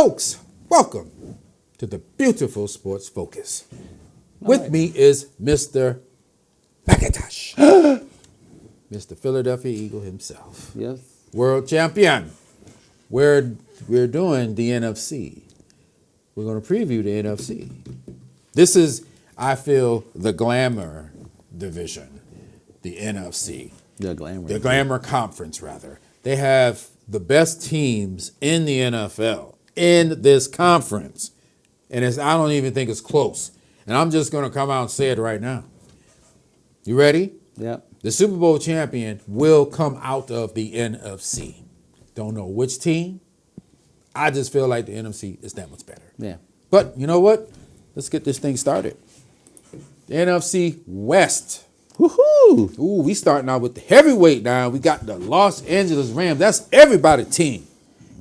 folks, welcome to the beautiful Sports Focus. With me is Mr. McIntosh, Mr. Philadelphia Eagle himself. Yes. World champion. We're doing the NFC. We're going to preview the NFC. This is, I feel, the glamour division, the NFC. The glamour. The glamour conference, rather. They have the best teams in the NFL in this conference. And I don't even think it's close. And I'm just going to come out and say it right now. You ready? Yep. The Super Bowl champion will come out of the NFC. Don't know which team. I just feel like the NFC is that much better. Yeah. But you know what? Let's get this thing started. The NFC West. Woohoo! Ooh, we starting out with the heavyweight now. We got the Los Angeles Rams. That's everybody's team.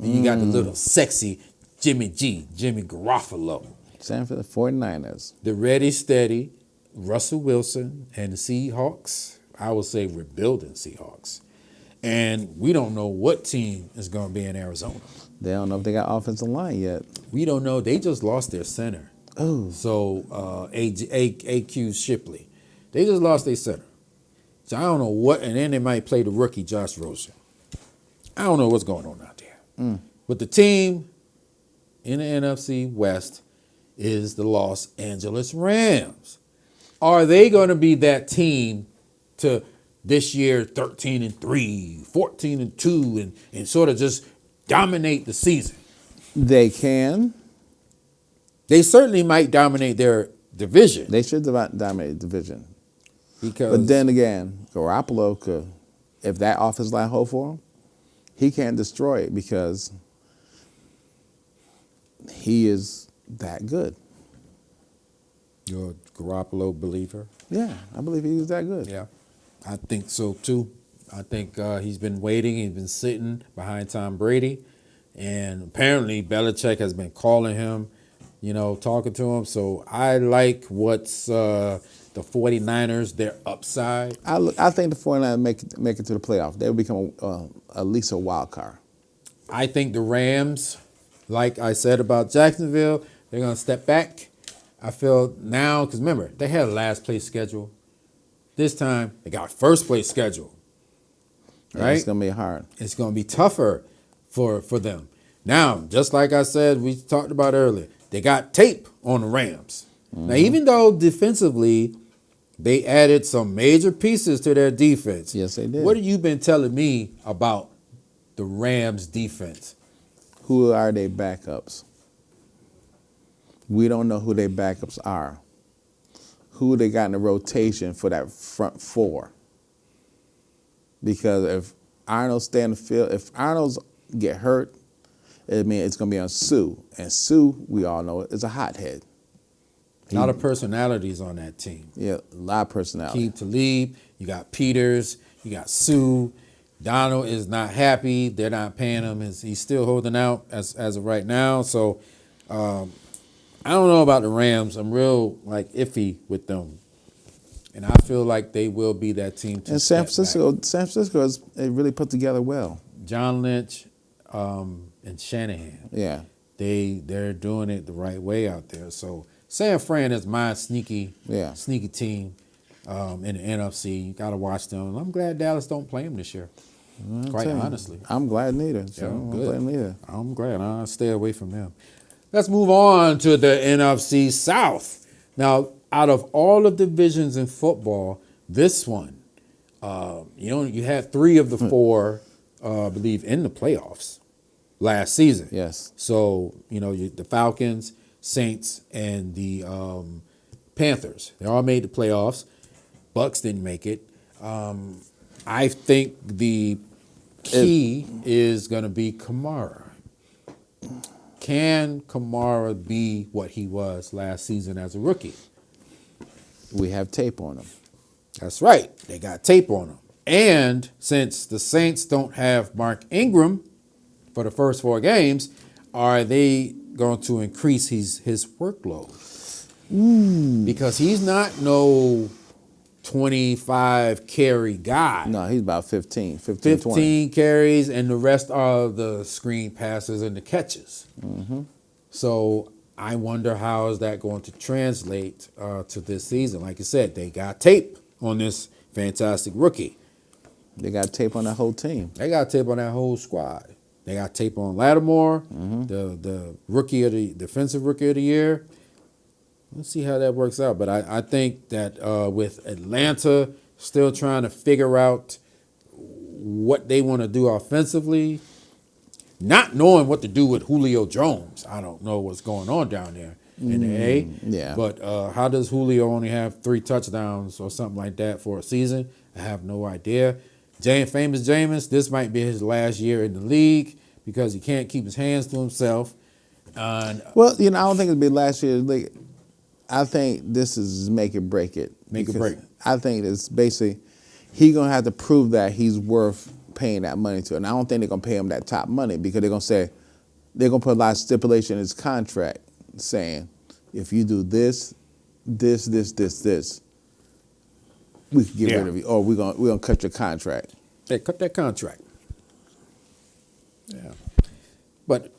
And you got the little sexy Jimmy Garoppolo. San Francisco 49ers. The ready, steady Russell Wilson and the Seahawks. I would say rebuilding Seahawks. And we don't know what team is going to be in Arizona. They don't know if they got offensive line yet. We don't know. They just lost their center. Oh. So A.Q. Shipley. They just lost their center. So I don't know what, and then they might play the rookie Josh Rosen. I don't know what's going on out there. But the team in the NFC West is the Los Angeles Rams. Are they going to be that team to this year 13-3, 14-2, and sort of just dominate the season? They can. They certainly might dominate their division. They should dominate the division. Because, but then again, Garoppolo could, if that offensive line hold for him, he can't destroy it because he is that good. You're a Garoppolo believer? Yeah, I believe he was that good. Yeah, I think so too. I think he's been waiting. He's been sitting behind Tom Brady. And apparently Belichick has been calling him, talking to him. So I like what's the 49ers, their upside. I think the 49ers make it to the playoff. They'll become at least a wild card. I think the Rams, like I said about Jacksonville, they're going to step back. I feel now, because remember, they had a last place schedule. This time, they got a first place schedule. Right? Yeah, it's going to be hard. It's going to be tougher for them. Now, just like I said, we talked about earlier, they got tape on the Rams. Now, even though defensively they added some major pieces to their defense. Yes, they did. What have you been telling me about the Rams defense? Who are their backups? We don't know who their backups are. Who they got in the rotation for that front four. Because if Arnold stay in the field, if Arnold's get hurt, it means it's going to be on Sue. And Sue, we all know, is a hothead. A lot of personalities on that team. Yeah, a lot of personality. Keith Talib, you got Peters, you got Sue. Donald is not happy. They're not paying him. He's still holding out as of right now. So I don't know about the Rams. I'm real iffy with them. And I feel like they will be that team to and San Francisco is really put together well. John Lynch and Shanahan. Yeah. They're doing it the right way out there. So San Fran is my sneaky team in the NFC. You got to watch them. I'm glad Dallas don't play them this year, quite honestly. I'm glad neither. So good. I'm glad. I'll stay away from them. Let's move on to the NFC South. Now, out of all the divisions in football, this one, you had 3 of the 4, I believe, in the playoffs last season. Yes. So, the Falcons, Saints, and the Panthers. They all made the playoffs. Bucks didn't make it. I think the key is going to be Kamara. Can Kamara be what he was last season as a rookie? We have tape on him. That's right. They got tape on him. And since the Saints don't have Mark Ingram for the first 4 games, are they going to increase his workload? Because he's not no 25 carry guy. No, he's about 15, 20. 15 carries, and the rest are the screen passes and the catches. So I wonder how is that going to translate to this season. Like you said, they got tape on this fantastic rookie. They got tape on that whole team. They got tape on that whole squad. They got tape on Lattimore, the rookie of the defensive rookie of the year. Let's see how that works out. But I think that with Atlanta still trying to figure out what they want to do offensively, not knowing what to do with Julio Jones. I don't know what's going on down there in the A. Yeah. But how does Julio only have 3 touchdowns or something like that for a season? I have no idea. Famous Jameis, this might be his last year in the league because he can't keep his hands to himself. And Well, I don't think it'll be last year. Like, I think this is make it, break it. Make it, Because break it. I think it's basically he's going to have to prove that he's worth paying that money to. And I don't think they're going to pay him that top money because they're going to say, they're going to put a lot of stipulation in his contract saying, if you do this, this, we can get rid of you, or we're gonna cut your contract. They cut that contract. Yeah. But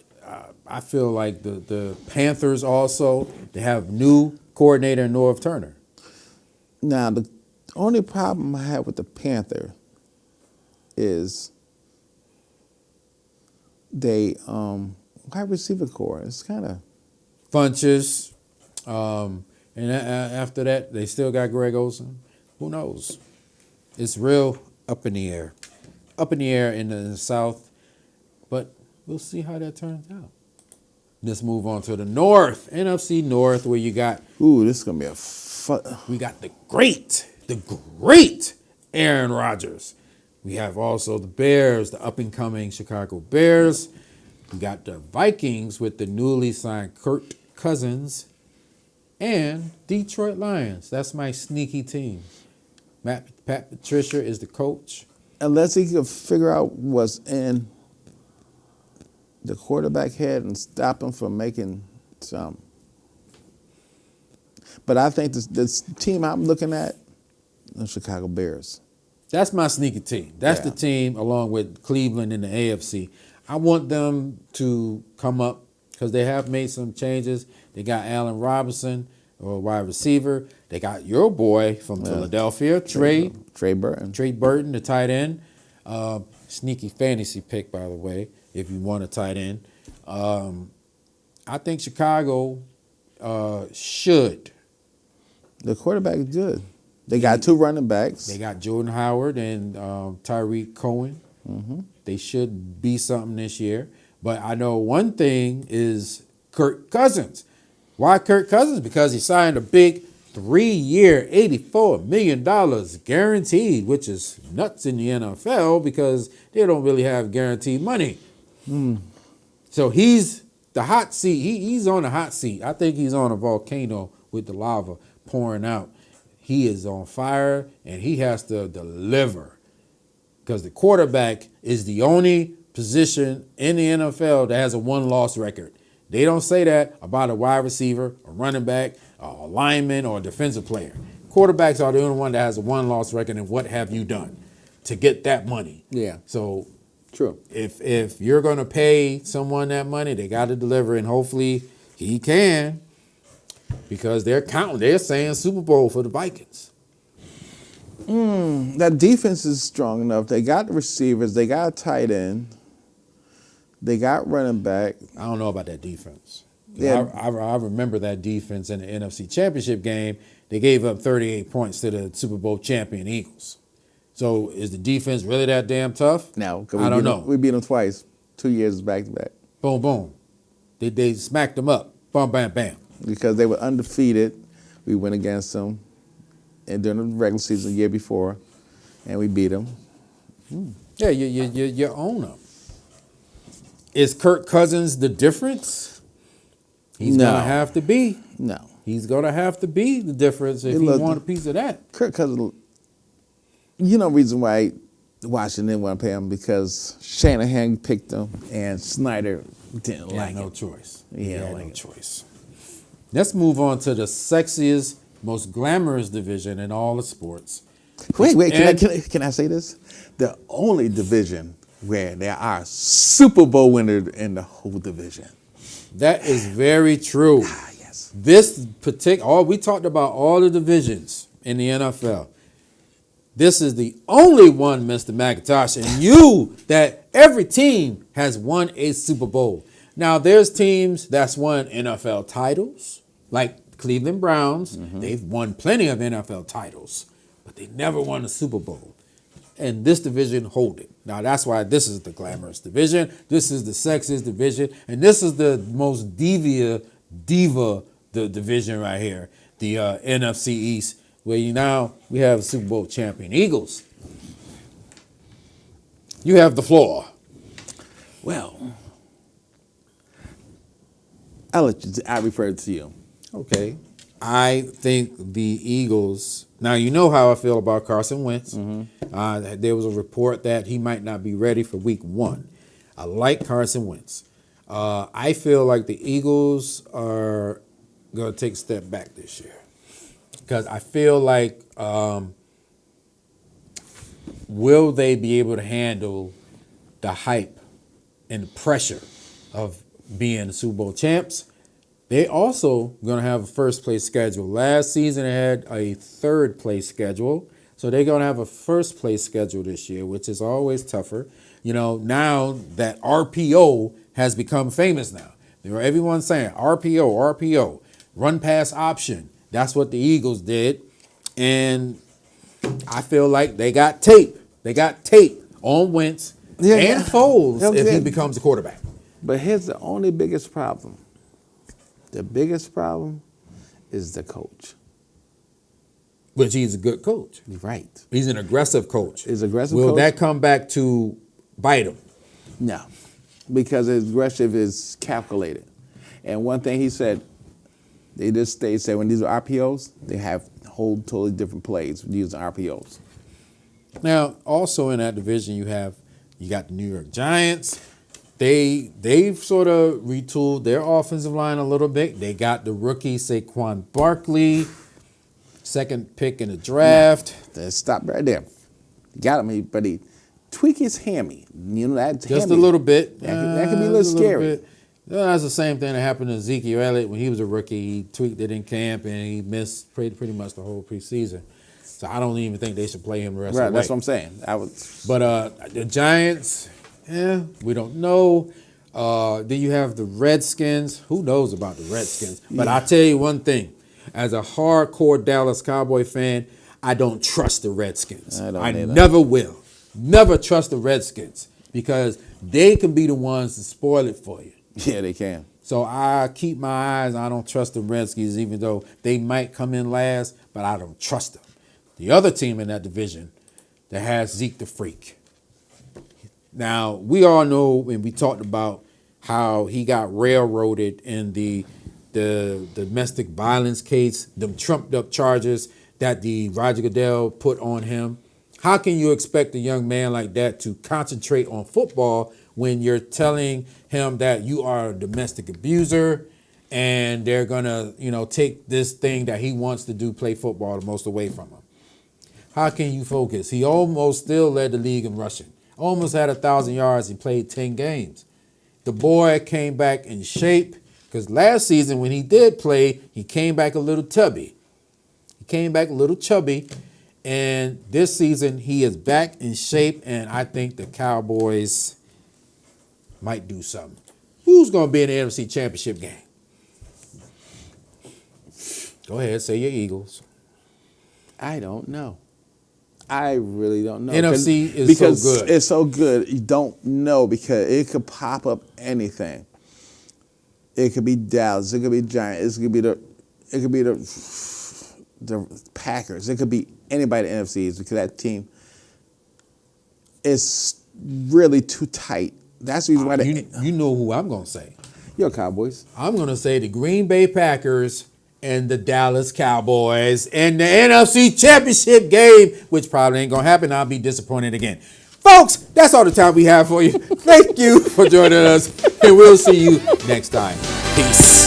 I feel like the Panthers also, they have new coordinator Norv Turner. Now, the only problem I have with the Panther is they wide receiver core. It's kind of Funches. And after that, they still got Greg Olsen. Who knows? It's real up in the air. Up in the air in the South. But we'll see how that turns out. Let's move on to the North. NFC North, where you got... Ooh, this is going to be a fun... We got the great Aaron Rodgers. We have also the Bears, the up-and-coming Chicago Bears. We got the Vikings with the newly signed Kirk Cousins. And Detroit Lions. That's my sneaky team. Pat Patricia is the coach. Unless he could figure out what's in the quarterback head and stop him from making some. But I think this team I'm looking at, the Chicago Bears. That's my sneaky team. That's the team along with Cleveland in the AFC. I want them to come up because they have made some changes. They got Allen Robinson, or wide receiver. They got your boy from Philadelphia, Trey Burton. Trey Burton, the tight end. Sneaky fantasy pick, by the way, if you want a tight end. I think Chicago should. The quarterback is good. They got 2 running backs. They got Jordan Howard and Tyreek Cohen. They should be something this year. But I know one thing is Kirk Cousins. Why Kirk Cousins? Because he signed a big 3-year, $84 million guaranteed, which is nuts in the NFL because they don't really have guaranteed money. So he's the hot seat. He's on the hot seat. I think he's on a volcano with the lava pouring out. He is on fire, and he has to deliver because the quarterback is the only position in the NFL that has a 1-loss record. They don't say that about a wide receiver, a running back, a lineman, or a defensive player. Quarterbacks are the only one that has a 1-loss record, and what have you done to get that money? Yeah. So True. if you're going to pay someone that money, they got to deliver, and hopefully he can because they're counting. They're saying Super Bowl for the Vikings. That defense is strong enough. They got the receivers. They got a tight end. They got running back. I don't know about that defense. Yeah. I remember that defense in the NFC Championship game. They gave up 38 points to the Super Bowl champion Eagles. So is the defense really that damn tough? No, I don't know. We beat them twice, 2 years back to back. Boom, boom. They smacked them up. Bam, bam, bam. Because they were undefeated. We went against them and during the regular season the year before, and we beat them. Yeah, you own them. Is Kirk Cousins the difference? He's No. going to have to be. No. He's going to have to be the difference if he want a piece of that. Kirk Cousins, reason why Washington didn't want to pay him because Shanahan picked him and Snyder didn't like no it. choice. He He had don't no like it. choice. Let's move on to the sexiest most glamorous division in all of sports. Wait, And- can I say this? The only division where there are Super Bowl winners in the whole division. That is very true. Yes. This particular, we talked about all the divisions in the NFL. This is the only one, Mr. McIntosh, and that every team has won a Super Bowl. Now, there's teams that's won NFL titles, like Cleveland Browns. They've won plenty of NFL titles, but they never won a Super Bowl. And this division hold it. Now, that's why this is the glamorous division. This is the sexiest division. And this is the most diva the division right here, the NFC East, where we have a Super Bowl champion Eagles. You have the floor. Well, I referred to you. Okay. I think the Eagles. Now, you know how I feel about Carson Wentz. There was a report that he might not be ready for week 1. I like Carson Wentz. I feel like the Eagles are going to take a step back this year because I feel like will they be able to handle the hype and the pressure of being the Super Bowl champs? They also going to have a first-place schedule. Last season, they had a third-place schedule. So they're going to have a first-place schedule this year, which is always tougher. Now that RPO has become famous now. Everyone's saying RPO, run-pass option. That's what the Eagles did. And I feel like they got tape. They got tape on Wentz and Foles if he becomes a quarterback. But here's the only biggest problem. The biggest problem is the coach. Which he's a good coach. Right. He's an aggressive coach. He's aggressive Will coach. that come back to bite him? No, because aggressive is calculated. And one thing he said, they said when these are RPOs, they have whole totally different plays using RPOs. Now, also in that division, you got the New York Giants. They've sort of retooled their offensive line a little bit. They got the rookie Saquon Barkley, second pick in the draft. Let's stop right there. Got him, but he tweaked his hammy. That Just hammy, a little bit. That could be a little scary. That's the same thing that happened to Ezekiel Elliott when he was a rookie. He tweaked it in camp and he missed pretty much the whole preseason. So I don't even think they should play him the rest of the way. That's what I'm saying. But the Giants, we don't know. Then you have the Redskins. Who knows about the Redskins? But I'll tell you one thing. As a hardcore Dallas Cowboy fan, I don't trust the Redskins. I never will. Never trust the Redskins because they can be the ones to spoil it for you. Yeah, they can. So I keep my eyes. I don't trust the Redskins, even though they might come in last, but I don't trust them. The other team in that division that has Zeke the Freak. Now, we all know, and we talked about how he got railroaded in the domestic violence case, them trumped up charges that the Roger Goodell put on him. How can you expect a young man like that to concentrate on football when you're telling him that you are a domestic abuser and they're going to, take this thing that he wants to do, play football, the most away from him? How can you focus? He almost still led the league in rushing. Almost had 1,000 yards. He played 10 games. The boy came back in shape because last season when he did play, he came back a little chubby. And this season he is back in shape, and I think the Cowboys might do something. Who's going to be in the NFC Championship game? Go ahead, say your Eagles. I don't know. I really don't know. NFC is because so good. It's so good. You don't know because it could pop up anything. It could be Dallas. It could be Giants. It could be the Packers. It could be anybody in the NFC East because that team is really too tight. That's the reason why you know who I'm going to say. Your Cowboys. I'm going to say the Green Bay Packers and the Dallas Cowboys in the NFC Championship game, which probably ain't going to happen. I'll be disappointed again. Folks, that's all the time we have for you. Thank you for joining us, and we'll see you next time. Peace.